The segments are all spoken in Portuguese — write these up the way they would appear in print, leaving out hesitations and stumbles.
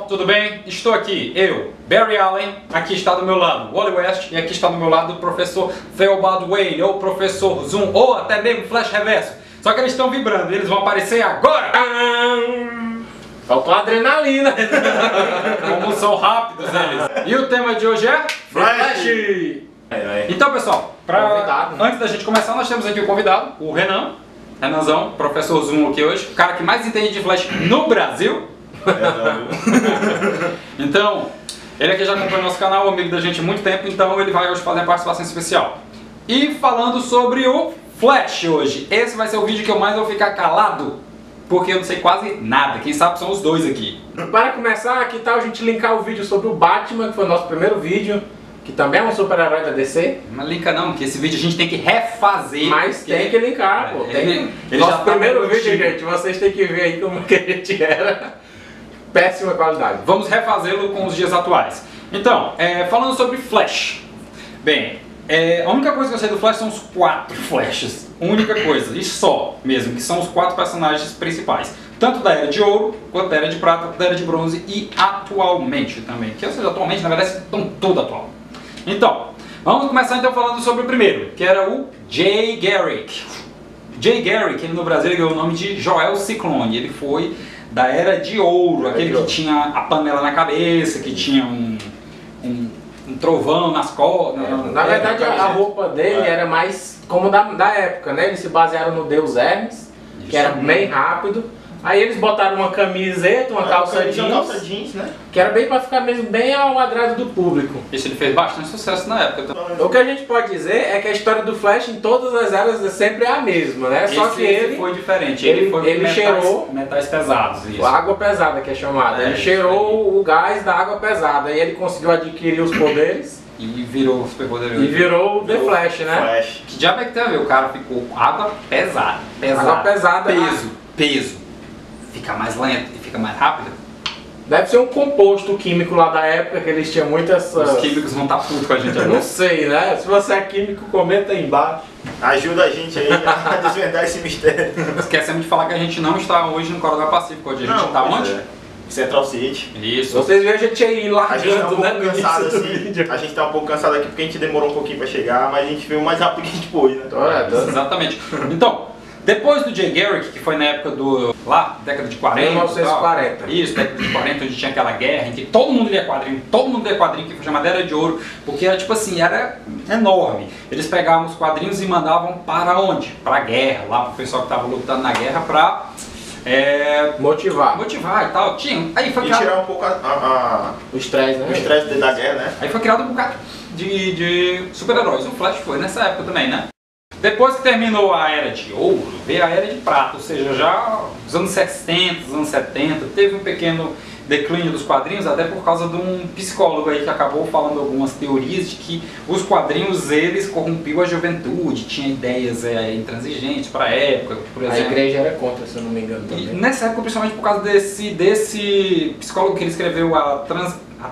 pessoal, tudo bem? Estou aqui, eu, Barry Allen, aqui está do meu lado Wally West e aqui está do meu lado o professor Theobald Wayne, ou professor Zoom, ou até mesmo Flash Reverso. Só que eles estão vibrando e eles vão aparecer agora! Faltou adrenalina! Como são rápidos eles! E o tema de hoje é Flash! Então pessoal, antes da gente começar, nós temos aqui o convidado, o Renanzão, professor Zoom aqui hoje, o cara que mais entende de Flash no Brasil. Então, ele aqui já acompanha o nosso canal, amigo da gente há muito tempo, então ele vai hoje fazer a participação especial. E falando sobre o Flash hoje, esse vai ser o vídeo que eu mais vou ficar calado, porque eu não sei quase nada, quem sabe são os dois aqui. Para começar, que tal a gente linkar o vídeo sobre o Batman, que foi o nosso primeiro vídeo, que também é um super-herói da DC. Mas linka não, porque esse vídeo a gente tem que refazer. Mas tem que linkar, pô. Ele nosso já primeiro tá vídeo, gente, vocês têm que ver aí como que a gente era. Péssima qualidade. Vamos refazê-lo com os dias atuais. Então, falando sobre Flash. Bem, a única coisa que eu sei do Flash são os 4 Flashes. Única coisa, e só mesmo, que são os 4 personagens principais. Tanto da Era de Ouro, quanto da Era de Prata, da Era de Bronze e atualmente também. Que ou seja, atualmente, na verdade, estão tudo atual. Então, vamos começar então falando sobre o primeiro, que era o Jay Garrick. Jay Garrick, ele no Brasil ele ganhou o nome de Joel Ciclone. Ele foi da Era de Ouro, aquele que tinha a panela na cabeça, que tinha um trovão nas costas. Na verdade, a roupa dele era mais como da época, né? Eles se basearam no Deus Hermes, que era bem rápido. Aí eles botaram uma camiseta, uma calça jeans, né? Que era bem pra ficar mesmo bem ao agrado do público. Isso ele fez bastante sucesso na época. O que a gente pode dizer é que a história do Flash em todas as eras é sempre a mesma, né? Só que ele foi diferente. Ele cheirou metais pesados. Isso. A água pesada, que é chamada. Ele cheirou o gás da água pesada. E ele conseguiu adquirir os poderes. E virou super poderoso. E virou o The Flash, né? Flash. Que diabo é que tem a ver? O cara ficou com água pesada. Água pesada. Peso. Fica mais lento e fica mais rápido? Deve ser um composto químico lá da época, que eles tinham muitas... Os químicos vão estar putos com a gente agora. Não sei, né? Se você é químico, comenta aí embaixo. Ajuda a gente aí a desvendar esse mistério. Esquecemos de falar que a gente não está hoje no Coronel Pacífico. Hoje a gente está onde? Central City. Isso. Vocês viram a gente aí largando, a gente tá um pouco né? cansado assim. A gente tá um pouco cansado aqui porque a gente demorou um pouquinho pra chegar, mas a gente veio o mais rápido que a gente pôde, né? Exatamente. Então, depois do Jay Garrick, que foi na época do... lá, década de 40. 1940. Isso, década de 40, onde tinha aquela guerra em que todo mundo lia quadrinho, que foi chamada Era de Ouro, porque era tipo assim, era enorme. Eles pegavam os quadrinhos e mandavam para onde? Pra guerra, lá pro pessoal que tava lutando na guerra pra... motivar e tal. Aí foi criado... tirar um pouco o estresse, né? O estresse da guerra, né? Aí foi criado um bocado de super-heróis. O Flash foi nessa época também, né? Depois que terminou a Era de Ouro, veio a Era de Prata, ou seja, já nos anos 60, anos 70, teve um pequeno declínio dos quadrinhos, até por causa de um psicólogo aí que acabou falando algumas teorias de que os quadrinhos, eles corrompiam a juventude, tinha ideias intransigentes para a época, por exemplo. A igreja era contra, se eu não me engano, também. E nessa época, principalmente por causa desse psicólogo que ele escreveu a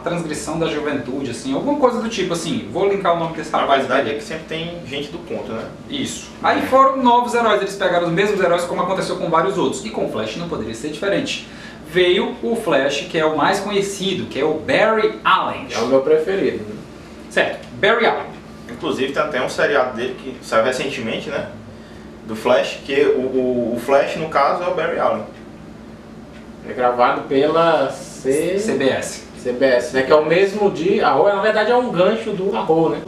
transgressão da juventude, assim, alguma coisa do tipo, assim, vou linkar o nome desse rapaz. A verdade é que sempre tem gente do contra, né? Isso. Aí foram novos heróis, eles pegaram os mesmos heróis como aconteceu com vários outros, e com o Flash não poderia ser diferente. Veio o Flash, que é o mais conhecido, que é o Barry Allen. É o meu preferido. Certo, Barry Allen. Inclusive tem até um seriado dele que saiu recentemente, né? Do Flash, que o Flash, no caso, é o Barry Allen. É gravado pela CBS, né? Que é o mesmo de Arrow, na verdade é um gancho do Arrow, né?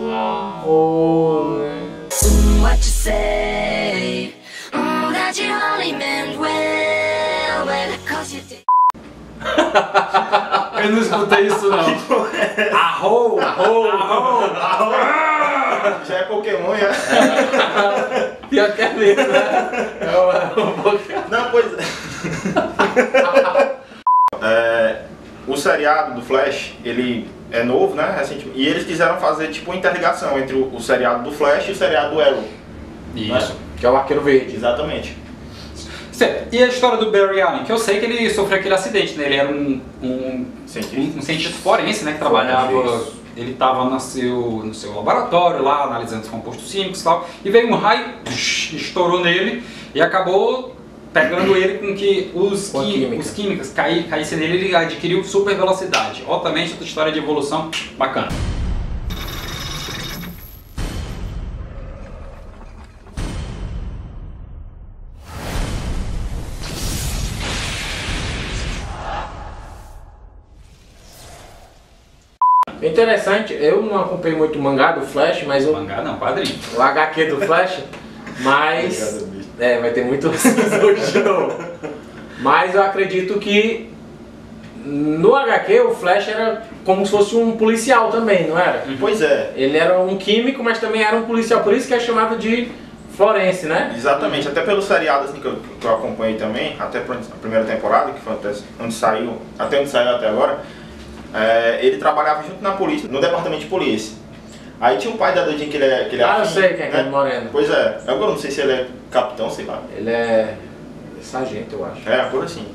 What you say? That you only meant well, cause you did. Eu não escutei isso não. Arrow! Já é Pokémon, já. Pior que é mesmo, né? Não, pois é. O seriado do Flash, ele é novo, né, recentemente, e eles quiseram fazer tipo uma interligação entre o seriado do Flash e o seriado do Arrow. Isso. Né? Que é o Arqueiro Verde. Exatamente. Certo. E a história do Barry Allen? Que eu sei que ele sofreu aquele acidente, né? Ele era um cientista forense, né? Que trabalhava... Ele estava no seu laboratório lá, analisando os compostos químicos e tal, e veio um raio, estourou nele e acabou pegando ele com que os químicos caíssem nele, ele adquiriu super velocidade. Obviamente, outra história de evolução bacana. Interessante, eu não acompanhei muito o mangá do Flash, mas Mangá não, quadrinho. o HQ do Flash, mas vai ter muito show. Mas eu acredito que no HQ o Flash era como se fosse um policial também, não era? Pois é. Ele era um químico, mas também era um policial, por isso que é chamado de forense, né? Exatamente, até pelo seriado assim, que eu acompanhei também, até a primeira temporada, que foi até onde saiu até agora. Ele trabalhava junto na polícia, no departamento de polícia. Aí tinha um pai da doidinha que ele é eu sei quem é, né? Moreno. Pois é, agora não sei se ele é capitão, sei lá. Ele é sargento, eu acho. É, por assim.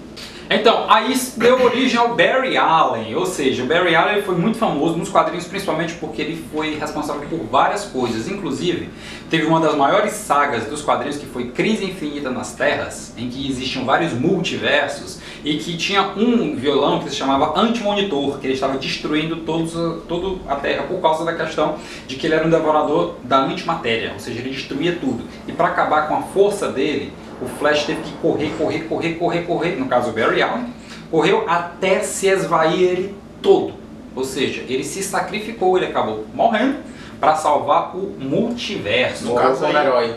Então, aí deu origem ao Barry Allen, ou seja, o Barry Allen ele foi muito famoso nos quadrinhos principalmente porque ele foi responsável por várias coisas, inclusive teve uma das maiores sagas dos quadrinhos que foi Crise Infinita nas Terras, em que existiam vários multiversos e que tinha um vilão que se chamava Anti-Monitor, que ele estava destruindo toda a Terra por causa da questão de que ele era um devorador da antimatéria, ou seja, ele destruía tudo. E para acabar com a força dele, o Flash teve que correr, no caso o Barry Allen, correu até se esvair ele todo. Ou seja, ele se sacrificou, ele acabou morrendo para salvar o multiverso. No caso aí, herói.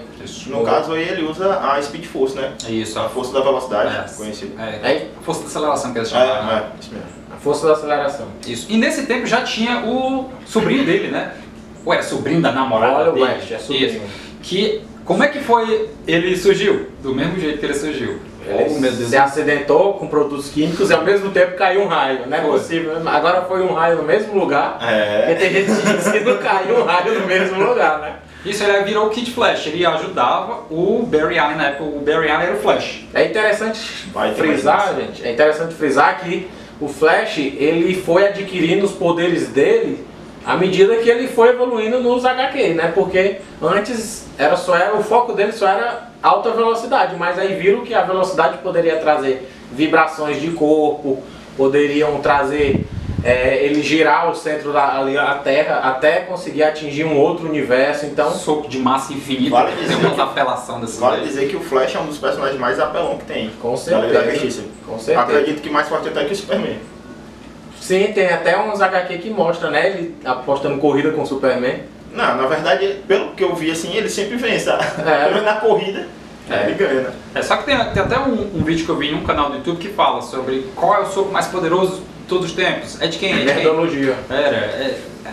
No caso aí ele usa a Speed Force, né? Isso, a força da velocidade, conhecida. A força da aceleração que eles chamavam. Isso mesmo. A força da aceleração. Isso. E nesse tempo já tinha o sobrinho dele, né? Ou era sobrinho da namorada dele. West, é sobrinho. Isso. Que, como é que foi ele surgiu? Do mesmo jeito que ele surgiu. Ele se acidentou com produtos químicos e ao mesmo tempo caiu um raio. Não é possível. Agora foi um raio no mesmo lugar. Porque tem gente que diz que não caiu um raio no mesmo lugar, né? Isso, ele virou o Kid Flash. Ele ajudava o Barry Allen na época. O Barry Allen era o Flash. É interessante frisar, gente. É interessante frisar que o Flash ele foi adquirindo os poderes dele à medida que ele foi evoluindo nos HQ, né? Porque antes o foco dele só era alta velocidade, mas aí viram que a velocidade poderia trazer vibrações de corpo, poderiam trazer ele girar o centro da Terra até conseguir atingir um outro universo. Então, soco de massa infinita. Vale dizer uma apelação desse dizer que o Flash é um dos personagens mais apelão que tem. Com certeza. Com certeza. Acredito que mais forte até que o Superman. Sim, tem até uns HQ que mostram, né? Ele apostando corrida com o Superman. Não, na verdade, pelo que eu vi, assim, ele sempre vence, tá? Na corrida, ele ganha. Só que tem até um vídeo que eu vi em um canal do YouTube que fala sobre qual é o soco mais poderoso de todos os tempos. É de quem? É de Nerdologia.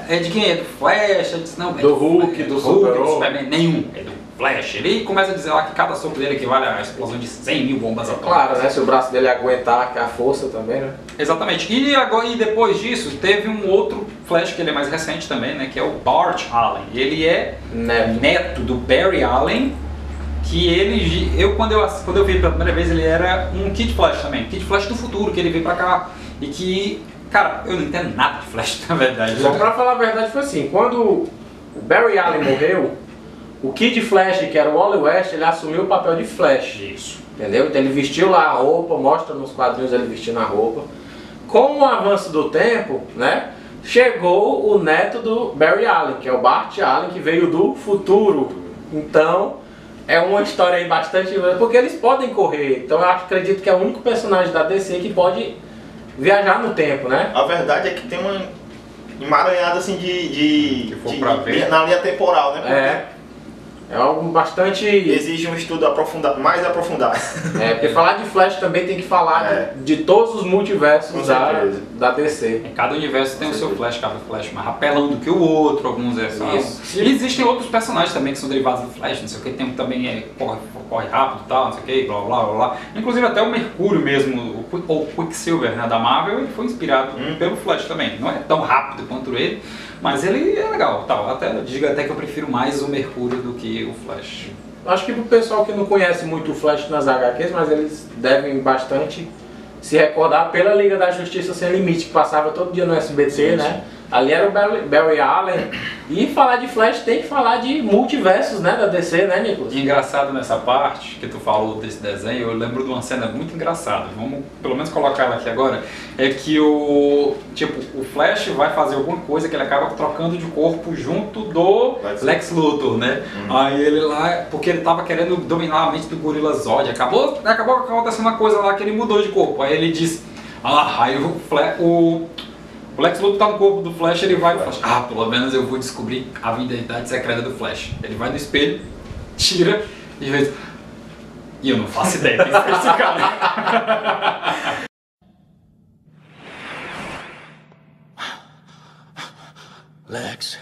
É de quem? É do Flash? Não, do Hulk, do Superman. Nenhum. É do Flash. Ele começa a dizer lá que cada soco dele equivale a explosão de 100 mil bombas atômicas. Claro, né? Se o braço dele aguentar a força também, né? Exatamente. E depois disso, teve um outro Flash que ele é mais recente também, né? Que é o Bart Allen. Ele é neto do Barry Allen. Que quando eu vi pela primeira vez, ele era um Kid Flash também. Kid Flash do futuro, que ele veio pra cá. E que, cara, eu não entendo nada de Flash, na verdade. Só pra falar a verdade, foi assim. Quando o Barry Allen morreu, o Kid Flash, que era o Wally West, ele assumiu o papel de Flash. Isso. Entendeu? Então ele vestiu lá a roupa, mostra nos quadrinhos ele vestindo a roupa. Com o avanço do tempo, né, chegou o neto do Barry Allen, que é o Bart Allen, que veio do futuro. Então, é uma história aí bastante... Porque eles podem correr, então eu acredito que é o único personagem da DC que pode viajar no tempo, né? A verdade é que tem uma emaranhada assim na linha temporal, né? Porque é algo bastante... exige um estudo mais aprofundado. Porque falar de Flash também tem que falar de todos os multiversos da DC. Cada universo tem o seu Flash, cada Flash mais apelão do que o outro, alguns E existem outros personagens também que são derivados do Flash, não sei o que, tem também corre rápido e tal, não sei o que, blá blá blá. Inclusive até o Mercúrio mesmo, ou Quicksilver, né, da Marvel, ele foi inspirado pelo Flash também. Não é tão rápido quanto ele, mas ele é legal, tal. Digo até que eu prefiro mais o Mercúrio do que o Flash. Acho que pro pessoal que não conhece muito o Flash nas HQs, mas eles devem bastante se recordar pela Liga da Justiça Sem Limite, que passava todo dia no SBT, né? Ali era o Barry Allen. E falar de Flash tem que falar de multiversos, né, da DC, né, Nicolas? Engraçado nessa parte que tu falou desse desenho, eu lembro de uma cena muito engraçada. Vamos pelo menos colocar ela aqui agora. É que o Flash vai fazer alguma coisa que ele acaba trocando de corpo junto do Lex Luthor, né? Aí ele lá, porque ele tava querendo dominar a mente do Gorila Zod, acabou acontecendo uma coisa lá que ele mudou de corpo. Aí ele diz, aí o Lex Luthor tá no corpo do Flash, ele vai no Flash. Pelo menos eu vou descobrir a identidade secreta do Flash. Ele vai no espelho, tira e vê. E eu não faço ideia quem é esse cara. Lex,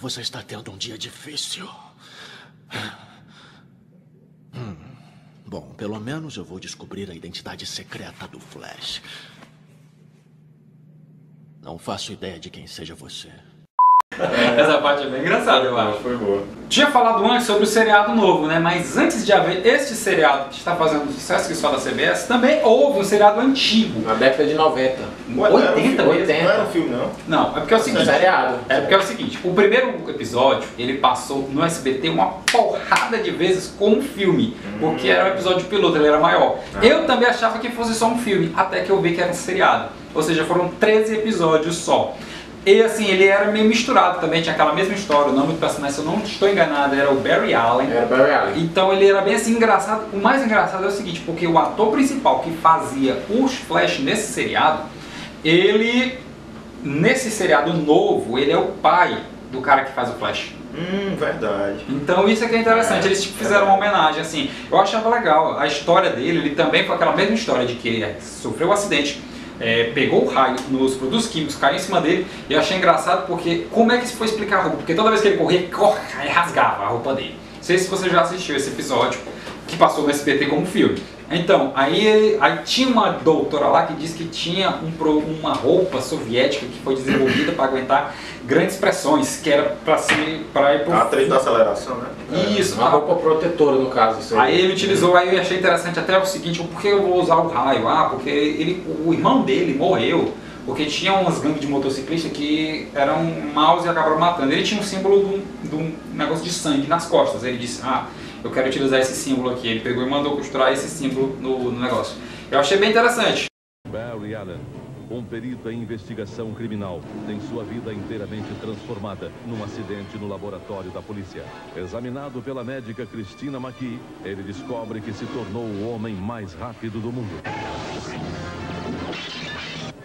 você está tendo um dia difícil. Bom, pelo menos eu vou descobrir a identidade secreta do Flash. Não faço ideia de quem seja você. Essa parte é bem engraçada, eu acho. Foi boa. Tinha falado antes sobre o seriado novo, né? Mas antes de haver este seriado que está fazendo sucesso que só da CBS, também houve um seriado antigo. Na década de 90. 80 mesmo? Não era um filme, não? Não, é porque é o seguinte. Seriado. É porque é o seguinte, o primeiro episódio, ele passou no SBT uma porrada de vezes como filme, porque era um episódio piloto, ele era maior. Eu também achava que fosse só um filme, até que eu vi que era um seriado. Ou seja, foram 13 episódios só. E assim, ele era meio misturado também, tinha aquela mesma história, o nome do personagem, se eu não estou enganado, era o Barry Allen. Era Barry Allen. Então ele era bem assim engraçado. O mais engraçado é o seguinte, porque o ator principal que fazia os Flash nesse seriado, ele, nesse seriado novo, ele é o pai do cara que faz o Flash. Verdade. Então isso é que é interessante, eles fizeram uma homenagem assim. Eu achava legal, a história dele, ele também foi aquela mesma história de que ele sofreu um acidente, pegou o raio nos produtos químicos, caiu em cima dele, e eu achei engraçado porque como é que se foi explicar a roupa? Porque toda vez que ele corria, aí rasgava a roupa dele. Não sei se você já assistiu esse episódio que passou no SBT como filme. Então, aí tinha uma doutora lá que disse que tinha uma roupa soviética que foi desenvolvida para aguentar grandes pressões, que era para ir pro... Atrito da aceleração, né? Isso, uma roupa protetora no caso. Isso aí ele utilizou, aí eu achei interessante até o seguinte, por que eu vou usar o raio? Porque o irmão dele morreu, porque tinha umas gangues de motociclistas que eram maus e acabaram matando. Ele tinha um símbolo de um negócio de sangue nas costas, ele disse, eu quero utilizar esse símbolo aqui. Ele pegou e mandou costurar esse símbolo no negócio. Eu achei bem interessante. Barry Allen, um perito em investigação criminal, tem sua vida inteiramente transformada num acidente no laboratório da polícia. Examinado pela médica Christina McKee, ele descobre que se tornou o homem mais rápido do mundo.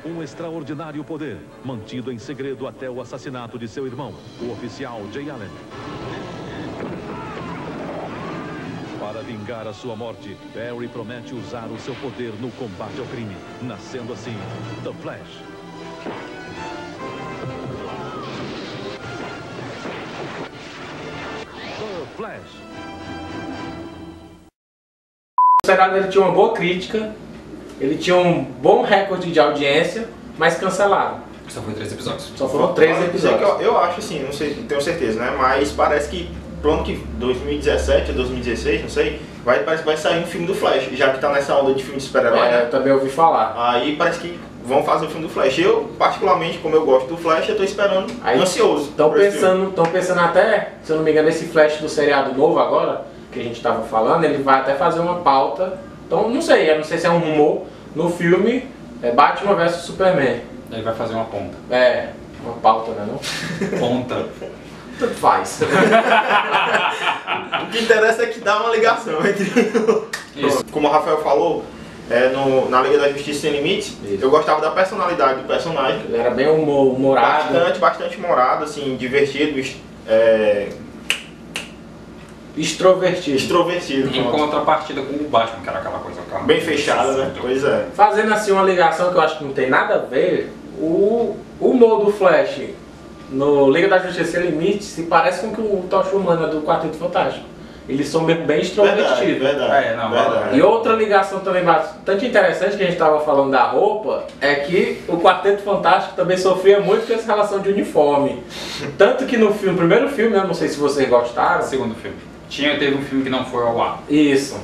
Um extraordinário poder, mantido em segredo até o assassinato de seu irmão, o oficial Jay Allen. Para vingar a sua morte, Barry promete usar o seu poder no combate ao crime, nascendo assim The Flash. The Flash. O seriado ele tinha uma boa crítica, ele tinha um bom recorde de audiência, mas cancelado. Só foi 3 episódios. Só foram 13 episódios. Eu acho assim, não sei, não tenho certeza, né? Mas parece que pro ano que 2017 ou 2016, não sei, parece que vai sair um filme do Flash, já que tá nessa onda de filme de super-herói, né? Eu também ouvi falar. Aí parece que vão fazer o filme do Flash. Eu, particularmente, como eu gosto do Flash, eu tô esperando, ansioso. Estão pensando até, se eu não me engano, esse Flash do seriado novo agora, que a gente tava falando, ele vai até fazer uma pauta. Então, não sei se é um rumor, no filme Batman vs Superman. Ele vai fazer uma ponta. Uma pauta, né não? Ponta. Tanto faz. O que interessa é que dá uma ligação entre... Isso. Como o Rafael falou, na Liga da Justiça Sem Limites, eu gostava da personalidade do personagem. Ele era bem humorado. Bastante humorado, assim, divertido, extrovertido. Em contrapartida com o Batman, que era aquela coisa... Bem fechada, né? Pois é. Fazendo assim uma ligação que eu acho que não tem nada a ver, o humor do Flash no Liga da Justiça Sem Limites se parece com o Tocha Humana do Quarteto Fantástico. Eles são bem extrovertidos. Verdade. E outra ligação também bastante interessante que a gente estava falando da roupa é que o Quarteto Fantástico também sofria muito com essa relação de uniforme. Tanto que no primeiro filme, eu não sei se vocês gostaram. Segundo filme. Teve um filme que não foi ao ar. Isso.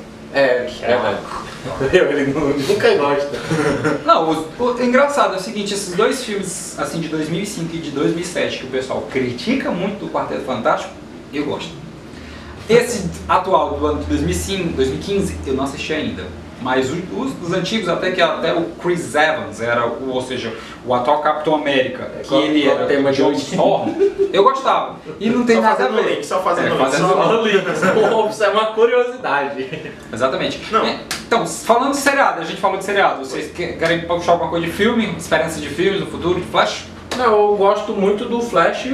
Ele nunca gosta. Não, o engraçado é o seguinte, esses dois filmes assim de 2005 e de 2007 que o pessoal critica muito do Quarteto Fantástico, eu gosto. Esse atual do ano de 2005, 2015, eu não assisti ainda. Mas os antigos, até o Chris Evans era ou seja, o atual Capitão América, que ele era o John Storm, eu gostava. E não tem Só nada a fazendo ver. link, só fazendo link. Só link. Isso é uma curiosidade. Exatamente. Não. Então, falando de seriado, a gente falou de seriado. Vocês querem puxar alguma coisa de filme? Esperança de filmes no futuro, de Flash? Não, eu gosto muito do Flash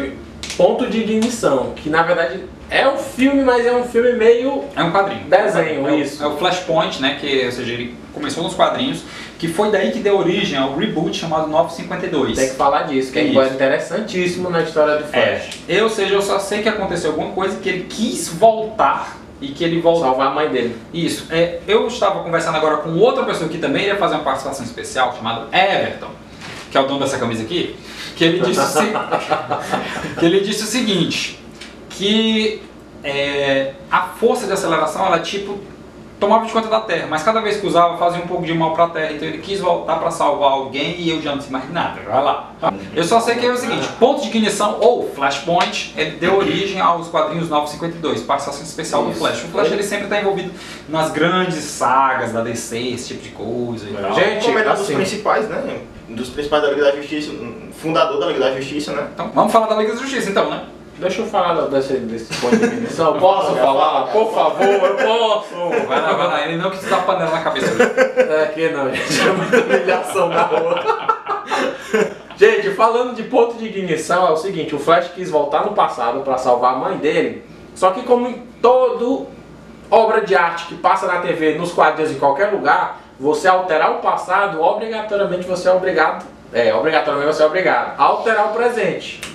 Ponto de Ignição, que na verdade é um filme, mas é um filme meio... É um quadrinho. Desenho, isso. É o Flashpoint, né? Que, ou seja, ele começou nos quadrinhos, que foi daí que deu origem ao reboot chamado 952. Tem que falar disso, que é interessantíssimo na história do Flash. Ou seja, eu só sei que aconteceu alguma coisa, que ele quis voltar e que ele voltou. Salvar a mãe dele. Isso. Eu estava conversando agora com outra pessoa que também ia fazer uma participação especial, chamado Everton, que é o dono dessa camisa aqui, que ele disse o seguinte, que a força de aceleração, ela tipo tomava de conta da Terra, mas cada vez que usava fazia um pouco de mal para a Terra, então ele quis voltar para salvar alguém e eu já não sei mais nada, vai lá. Eu só sei que é o seguinte, ponto de ignição ou Flashpoint, ele deu origem aos quadrinhos 952, participação especial do Flash. O Flash ele sempre está envolvido nas grandes sagas da DC, esse tipo de coisa e tal. Gente, como ele é um dos assim, principais, né? Um dos principais da Liga da Justiça, fundador da Liga da Justiça, né? Então, vamos falar da Liga da Justiça então, né? Deixa eu falar desse ponto de ignição. Posso falar? Por favor, eu posso. Vai lá, ele não quis dar panela na cabeça. Aqui não, gente, é muita humilhação na rua. Gente, falando de ponto de ignição, é o seguinte, o Flash quis voltar no passado para salvar a mãe dele, só que como em toda obra de arte que passa na TV, nos quadrinhos, em qualquer lugar, você alterar o passado, obrigatoriamente você é obrigado a alterar o presente.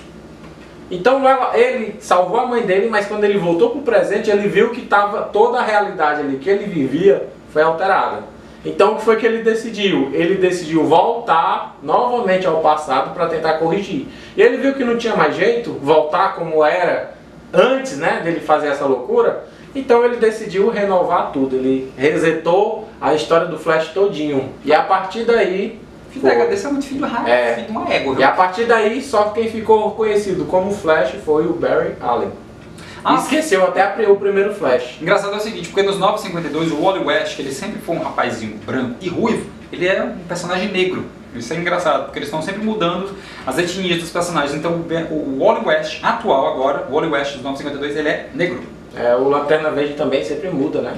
Então ele salvou a mãe dele, mas quando ele voltou para o presente, ele viu que toda a realidade ali que ele vivia foi alterada. Então o que foi que ele decidiu? Ele decidiu voltar novamente ao passado para tentar corrigir. E ele viu que não tinha mais jeito, voltar como era antes, né, dele fazer essa loucura. Então ele decidiu renovar tudo, ele resetou a história do Flash todinho. E a partir daí... Filho da HD, é muito filho de uma égua. E a partir daí, só quem ficou conhecido como Flash foi o Barry Allen. Esqueceu até o primeiro Flash. Engraçado é o seguinte, porque nos 952 o Wally West, que ele sempre foi um rapazinho branco e ruivo, ele é um personagem negro. Isso é engraçado, porque eles estão sempre mudando as etnias dos personagens. Então o Wally West atual agora, o Wally West dos 952, ele é negro. O Lanterna Verde também sempre muda, né?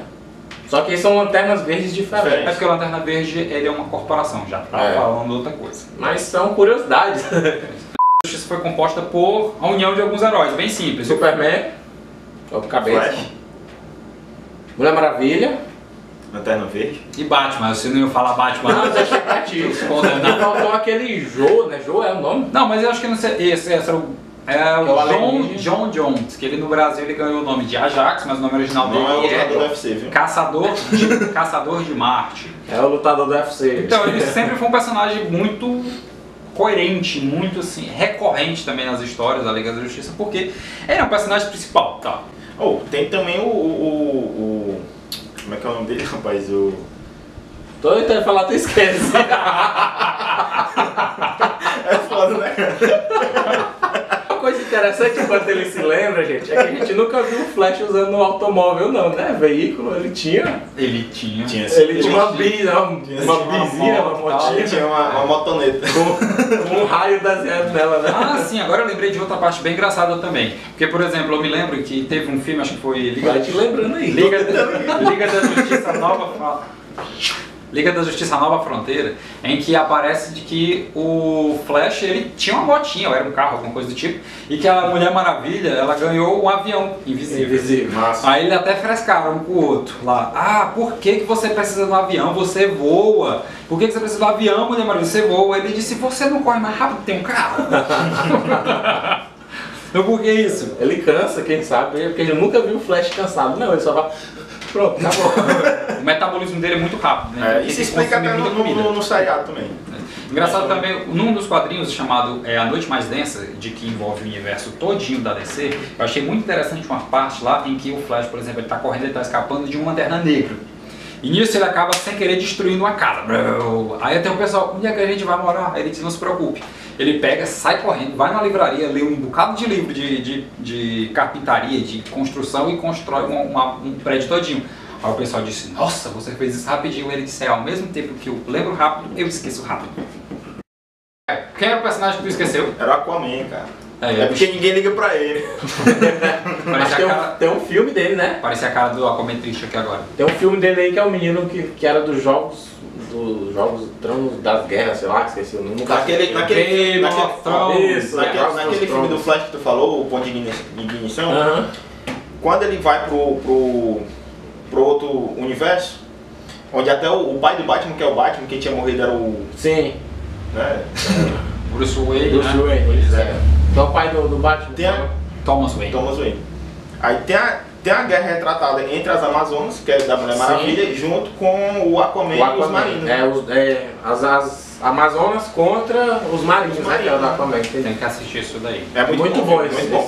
Só que são lanternas verdes diferentes. É porque o Lanterna Verde ele é uma corporação já, tá falando outra coisa. Mas são curiosidades. A Justiça foi composta por a união de alguns heróis, bem simples. Superman, o cabeça. Flash, Mulher Maravilha. Lanterna Verde. E Batman, você não ia falar Batman. Não, deixa quietinho. E faltou aquele Joe, né? Joe é o nome? Não, mas eu acho que não sei. Esse era o John Jones, que ele no Brasil ele ganhou o nome de Ajax, mas o nome original dele Não é o lutador do UFC, viu? Caçador de Marte. É o lutador do UFC. Então ele sempre foi um personagem muito coerente, muito assim, recorrente também nas histórias da Liga da Justiça, porque ele é um personagem principal, tá? Tem também como é que é o nome dele, rapaz? Tô tentando falar, tu esquece. É foda, né? Uma coisa interessante enquanto ele se lembra, gente, é que a gente nunca viu o Flash usando um automóvel, não, né? Veículo, ele tinha. Ele tinha uma bizinha, uma motinha. Ele tinha uma motoneta. Com um raio desenhado nela, né? Ah, sim, agora eu lembrei de outra parte bem engraçada também. Porque, por exemplo, eu me lembro que teve um filme, acho que foi Vai te lembrando aí. Liga da Justiça Nova Fronteira, em que aparece de que o Flash ele tinha uma motinha, ou era um carro, alguma coisa do tipo, e que a Mulher Maravilha ela ganhou um avião invisível. Massa. Aí eles até frescaram um com o outro lá. Ah, por que você precisa de um avião? Você voa. Por que você precisa de um avião, Mulher Maravilha? Você voa. Ele disse, você não corre mais rápido, tem um carro. Então por que isso? Ele cansa, quem sabe, porque ele nunca viu o Flash cansado. Não, ele só vai... Pronto, acabou. O metabolismo dele é muito rápido, né? Isso explica até no seriado também. Engraçado também, num dos quadrinhos chamado A Noite Mais Densa, de que envolve o universo todinho da DC, eu achei muito interessante uma parte lá em que o Flash, por exemplo, ele está correndo, ele está escapando de um Lanterna Negro. E nisso ele acaba sem querer destruindo uma casa. Aí até o pessoal, onde é que a gente vai morar? Aí ele diz, não se preocupe. Ele pega, sai correndo, vai na livraria, lê um bocado de livro de carpintaria, de construção e constrói um prédio todinho. Aí o pessoal disse, nossa, você fez isso rapidinho. Ele disse, ao mesmo tempo que eu lembro rápido, eu esqueço rápido. Quem era o personagem que tu esqueceu? Era o Aquaman, cara. É porque ninguém liga pra ele. Mas tem um filme dele, né? Parece a cara do Aquaman triste aqui agora. Tem um filme dele aí que é o menino que era dos jogos Tronos das Guerras, sei lá, esqueci o nome. Naquele filme do Flash que tu falou, o Ponto de Ignição, quando ele vai pro outro universo, onde até o pai do Batman, que é o Batman, quem tinha morrido era o... Sim. Né? Bruce Wayne, Bruce Wayne, pois é. Então o pai do Batman. Thomas Wayne. Aí tem a guerra retratada entre as Amazonas, que é da Mulher Maravilha, junto com o Aquaman e os Marinos. As Amazonas contra os Marinos, né? Que é o do Aquaman. Tem que assistir isso daí. É muito bom esse filme.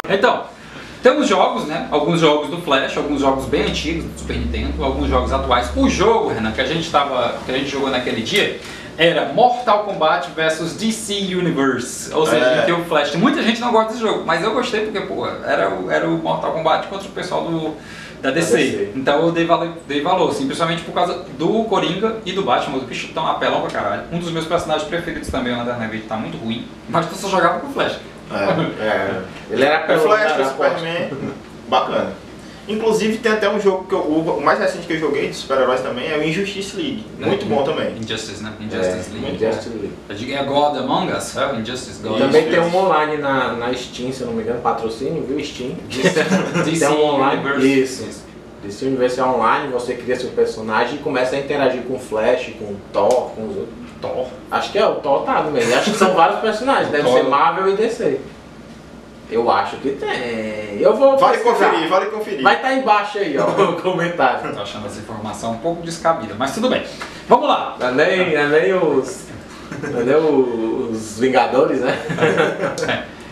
Então, temos jogos, né? Alguns jogos do Flash, alguns jogos bem antigos do Super Nintendo, alguns jogos atuais. O jogo, Renan, que a gente jogou naquele dia, era Mortal Kombat vs DC Universe. Ou seja, tem o Flash. Muita gente não gosta desse jogo, mas eu gostei porque, pô, era o Mortal Kombat contra o pessoal da DC. Então eu dei valor, assim, principalmente por causa do Coringa e do Batman. Os bichos tão apelão pra caralho. Um dos meus personagens preferidos também, o Lanterna Verde, tá muito ruim, mas tu só jogava com o Flash. Ele era o Flash, o Superman, bacana. Inclusive tem até um jogo que o mais recente que eu joguei de super-heróis também é o Injustice League. Muito bom também. Injustice, né? Injustice League. Injustice League. Eu digo é God Among Us, é? Injustice God. Também tem um online na Steam, se eu não me engano, patrocínio, viu? Steam. DC um online. Universe. Isso. DC Universe é online, você cria seu personagem e começa a interagir com o Flash, com o Thor, com os outros. Thor? Acho que é o Thor tá no meio. Acho que são vários personagens, deve ser Marvel e DC. Eu acho que tem. Eu vou vale conferir. Vai estar embaixo aí, ó, o comentário. Tô achando essa informação um pouco descabida, mas tudo bem. Vamos lá. Não é nem os Vingadores, né?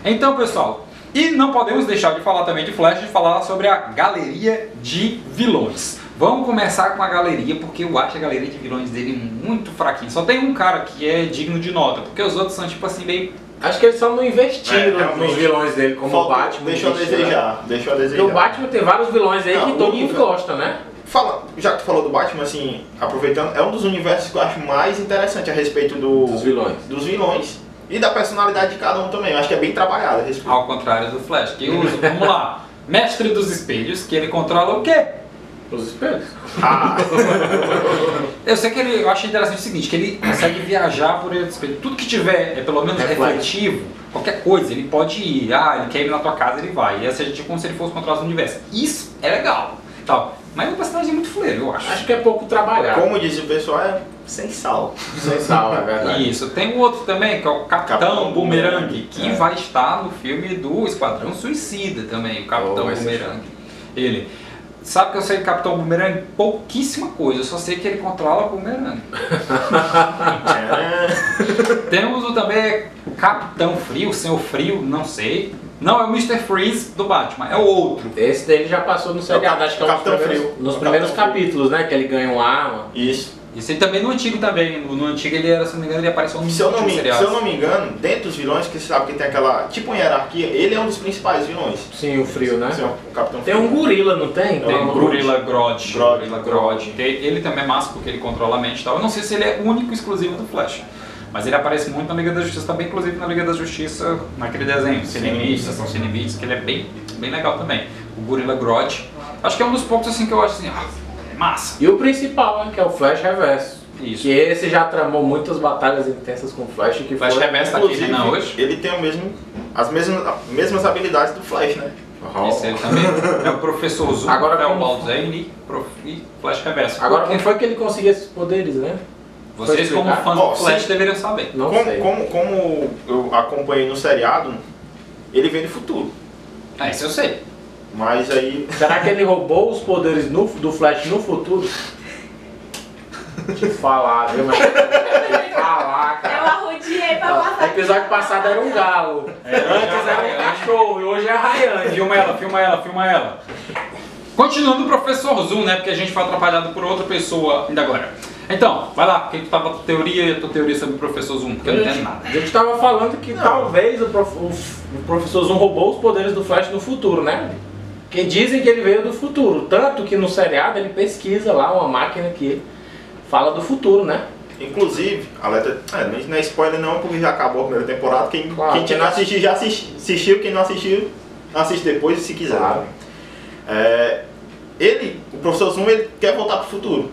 Então, pessoal, e não podemos deixar de falar também de Flash, de falar sobre a galeria de vilões. Vamos começar com a galeria, porque eu acho a galeria de vilões dele muito fraquinha. Só tem um cara que é digno de nota, porque os outros são tipo assim, meio... Acho que eles só não investiram nos vilões dele, como o Batman. Deixou a desejar. Porque o Batman tem vários vilões aí que todo mundo gosta, né? Já que tu falou do Batman, assim, aproveitando, é um dos universos que eu acho mais interessante a respeito dos vilões. E da personalidade de cada um também. Eu acho que é bem trabalhado a respeito. Ao contrário do Flash, que usa, vamos lá, Mestre dos Espelhos, que ele controla o quê? Os espelhos. Eu sei que eu acho interessante o seguinte, que ele consegue viajar por ele espelho. Tudo que tiver, pelo menos refletivo, qualquer coisa, ele pode ir. Ele quer ir na tua casa, ele vai. E seja tipo como se ele fosse controlar o universo. Isso é legal. Tal. Mas o personagem é muito fuleiro, eu acho. Acho que é pouco trabalhado. Como diz o pessoal, é sem sal. Sem sal, é verdade. Isso. Tem um outro também, que é o Capitão Boomerang, que vai estar no filme do Esquadrão Suicida também, o Capitão Boomerang. Ele... Sabe que eu sei do Capitão Boomerang? Pouquíssima coisa, eu só sei que ele controla o Boomerang. Temos também Capitão Frio, Senhor Frio, não sei. Não, é o Mr. Freeze do Batman, é o outro. Esse dele já passou no seriado, acho que é Capitão Frio. Nos primeiros capítulos, né? Que ele ganha uma arma. Isso. Isso aí também no antigo também. No antigo ele era, se não me engano, ele apareceu no último seriado. Se eu não me engano, dentro dos vilões, que você sabe que tem aquela, tipo uma hierarquia, ele é um dos principais vilões. Sim, o Frio, né? Sim, o Capitão Tem Frio. um gorila, não tem? Tem o Gorilla Grodd. Ele também é massa porque ele controla a mente e tal. Eu não sei se ele é único e exclusivo do Flash. Mas ele aparece muito na Liga da Justiça, também inclusive na Liga da Justiça, naquele desenho, Sem Limites, Ação Sem Limites, que ele é bem legal também. O Gorilla Grodd. Acho que é um dos pontos assim que eu acho assim, é massa. E o principal, né, que é o Flash Reverso. Isso. Que esse já tramou muitas batalhas intensas com o Flash. Que Flash Reverso tá aqui, Renan, hoje. Ele tem as mesmas habilidades do Flash, né? Esse ele também é o Professor Zoom, agora é o Balzane e Flash Reverso. Agora, como foi que ele conseguiu esses poderes, né? Vocês, como fãs do Flash, deveriam saber. Não sei. Como eu acompanhei no seriado, ele vem do futuro. Isso eu sei. Mas aí... Será que ele roubou os poderes do Flash no futuro? Te falar, viu, mas... Te falar, cara. Eu arrodeei pra passar. O episódio passado era um galo. Antes era um cachorro e hoje é a Rayane. Filma ela. Continuando o Professor Zoom, né? Porque a gente foi atrapalhado por outra pessoa ainda agora. Então, vai lá, porque tu tava a tua teoria sobre o Professor Zoom, porque eu não entendo nada. A gente tava falando que talvez o Professor Zoom roubou os poderes do Flash no futuro, né? Que dizem que ele veio do futuro. Tanto que no seriado ele pesquisa lá uma máquina que fala do futuro, né? Inclusive, alerta, não é spoiler não, porque já acabou a primeira temporada. Quem tinha não assistiu já assistiu, quem não assistiu, assiste depois se quiser. Claro. O Professor Zoom, ele quer voltar pro futuro.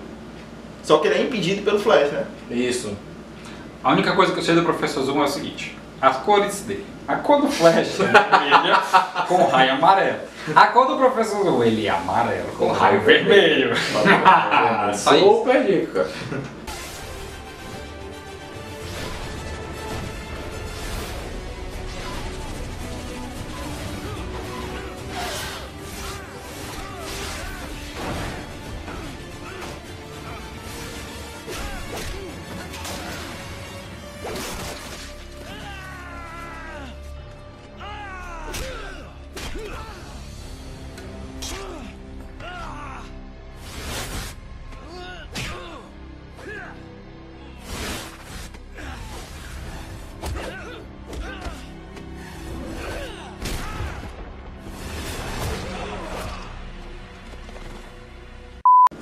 Só que ele é impedido pelo Flash, né? Isso. A única coisa que eu sei do Professor Zoom é o seguinte: as cores dele. A cor do Flash é vermelha com raio amarelo. A cor do Professor Zoom, ele é amarelo com raio vermelho. Super dica.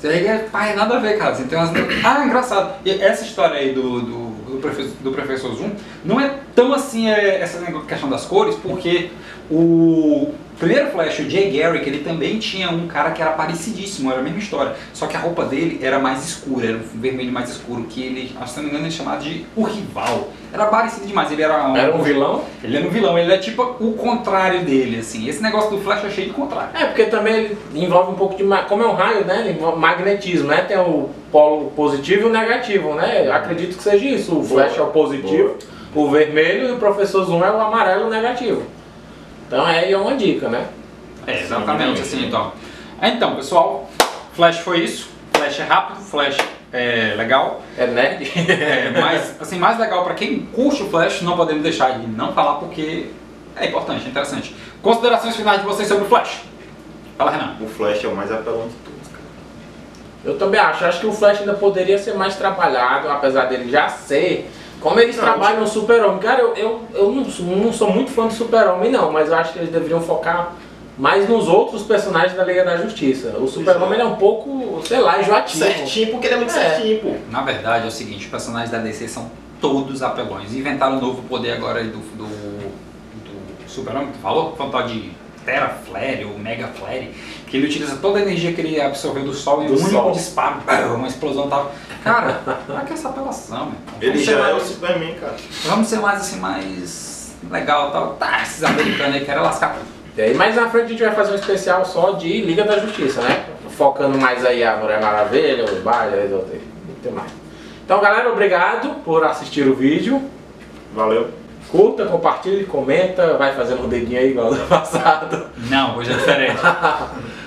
Isso aí é nada a ver, cara. Assim, tem umas... engraçado. E essa história aí do Professor Zoom não é tão assim essa questão das cores, porque o primeiro Flash, o Jay Garrick, ele também tinha um cara que era parecidíssimo, era a mesma história. Só que a roupa dele era mais escura, era um vermelho mais escuro, que ele, se não me engano, ele chamava de o rival. Era parecido demais, ele era um vilão? Ele era um vilão, ele é tipo o contrário dele, assim. Esse negócio do Flash eu achei de contrário. Porque também ele envolve um pouco de... Como é um raio, né? Ele envolve magnetismo, né? Tem o polo positivo e o negativo, né? Acredito que seja isso. O Flash é o positivo, o vermelho, e o Professor Zoom é o amarelo e o negativo. Então aí é uma dica, né? Exatamente assim, então. Então, pessoal, Flash foi isso. Flash é rápido, Flash é legal. É nerd. Mas, assim, mais legal pra quem curte o Flash, não podemos deixar de não falar porque é importante, é interessante. Considerações finais de vocês sobre o Flash. Fala, Renan. O Flash é o mais apelão de todos, cara. Eu também acho que o Flash ainda poderia ser mais trabalhado, apesar dele já ser... Como eles trabalham no Super-Homem. Cara, eu não sou muito fã do Super-Homem não, mas eu acho que eles deveriam focar mais nos outros personagens da Liga da Justiça. O Super-Homem é um pouco, sei lá, enjoativo. Certinho, porque ele é muito certinho, pô. Na verdade é o seguinte, os personagens da DC são todos apelões. Inventaram um novo poder agora aí do Super-Homem, que tu falou? Foi um tal de Terra Flare ou Mega Flare, que ele utiliza toda a energia que ele absorveu do Sol em um único disparo, uma explosão e tal. Cara, pra que essa apelação, meu? Ele já é o Superman, cara. Vamos ser mais assim, mais legal e tal. Tá, esses americanos aí querem lascar tudo. E aí, mais na frente a gente vai fazer um especial só de Liga da Justiça, né? Focando mais aí a Mulher Maravilha, o Batman e tudo mais. Então, galera, obrigado por assistir o vídeo. Valeu. Curta, compartilhe, comenta, vai fazendo um dedinho aí igual do passado. Não, hoje é diferente.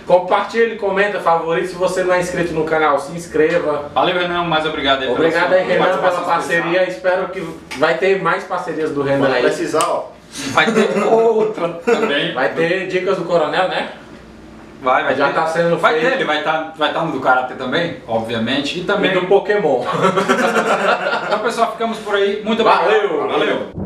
Compartilhe, comenta, favorite. Se você não é inscrito no canal, se inscreva. Valeu, Renan, mais obrigado aí. Obrigado aí, Renan, pela parceria. Espero que vai ter mais parcerias do Renan aí. Vai precisar, ó. Vai ter outra também. Vai ter dicas do Coronel, né? Vai já ter. Tá sendo vai feito. ter, ele vai estar no do Karatê também, obviamente. E também do Pokémon. Então, pessoal, ficamos por aí. Muito obrigado. Valeu.